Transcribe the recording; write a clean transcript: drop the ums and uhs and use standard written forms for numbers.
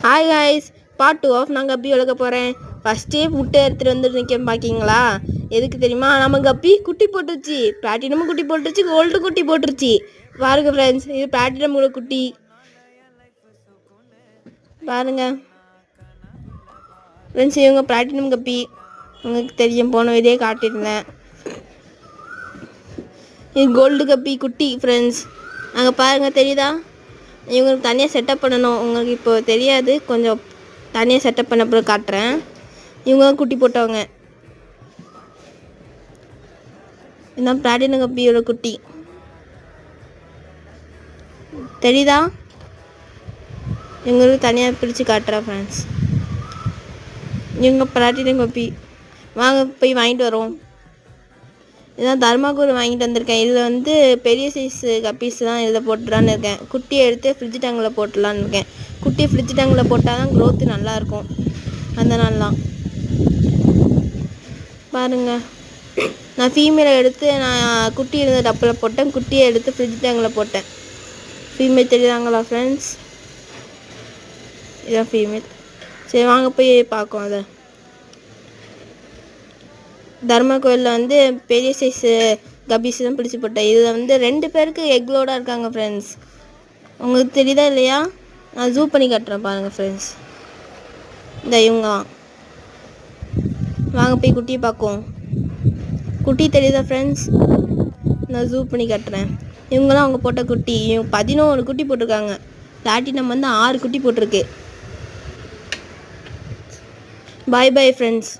Hi guys, part 2 of நான் கப்பி வளர்க்க போகிறேன். ஃபஸ்ட்டே முட்டை எடுத்துகிட்டு வந்து நிற்க பார்க்கிங்களா? எதுக்கு தெரியுமா? நம்ம கப்பி குட்டி போட்டுருச்சு, பிளாட்டினமும் குட்டி போட்டுருச்சு, கோல்டு குட்டி போட்டுருச்சு. பாருங்க ஃப்ரெண்ட்ஸ், இது பிளாட்டினமோட குட்டி பாருங்க ஃப்ரெண்ட்ஸ். இவங்க பிளாட்டினம் கப்பி, உங்களுக்கு தெரியும், போன வீடியோ காட்டியிருந்தேன். இது கோல்டு கப்பி குட்டி ஃப்ரெண்ட்ஸ். அங்கே பாருங்கள், தெரியுதா? இவங்களுக்கு தனியாக செட்டப் பண்ணணும். உங்களுக்கு இப்போ தெரியாது, கொஞ்சம் தனியாக செட்டப் பண்ண அப்புறம் காட்டுறேன். இவங்க குட்டி போட்டவங்க. இதுதான் பிளாட்டினம் கப்பியோட குட்டி, தெரியுதா? இவங்களுக்கு தனியாக பிரித்து காட்டுறேன் ஃப்ரெண்ட்ஸ். இவங்க பிளாட்டினம் கப்பி. வாங்க போய் வாங்கிட்டு வரோம். இதான் தர்மாகோல் வாங்கிட்டு வந்திருக்கேன். இதில் வந்து பெரிய சைஸ் கப்பீஸ் தான் இதில் போட்டுலான்னு இருக்கேன். குட்டியை எடுத்து ஃப்ரிட்ஜ் டேங்கில் போட்டுலான்னு இருக்கேன். குட்டியை ஃப்ரிட்ஜ் டேங்கில் போட்டால் தான் க்ரோத்து நல்லாயிருக்கும். அதனாலலாம் பாருங்கள், நான் ஃபீமேலை எடுத்து நான் குட்டி இருந்த டப்பில் போட்டேன். குட்டியை எடுத்து ஃப்ரிட்ஜ் டேங்கில் போட்டேன். ஃபீமேல் தெரியுறாங்களா ஃப்ரெண்ட்ஸ்? இதான் ஃபீமேல். சரி வாங்க போய் பார்ப்போம். அதை தர்மகோயிலில் வந்து பெரிய சைஸு கப்பீஸ் தான் பிடிச்சி போட்டேன். இதில் வந்து 2 பேருக்கு எக்லோடாக இருக்காங்க ஃப்ரெண்ட்ஸ். உங்களுக்கு தெரியுதா இல்லையா? நான் ஜூம் பண்ணி காட்டுறேன் பாருங்கள் ஃப்ரெண்ட்ஸ். இந்த இவங்க வாங்க போய் குட்டியை பார்க்கும். குட்டி தெரியுதா ஃப்ரெண்ட்ஸ்? நான் ஜூம் பண்ணி காட்டுறேன். இவங்களாம் அவங்க போட்ட குட்டி. இவங்க 11 குட்டி போட்டிருக்காங்க. பிளாட்டினம் வந்து 6 குட்டி போட்டிருக்கு. பாய் பாய் ஃப்ரெண்ட்ஸ்.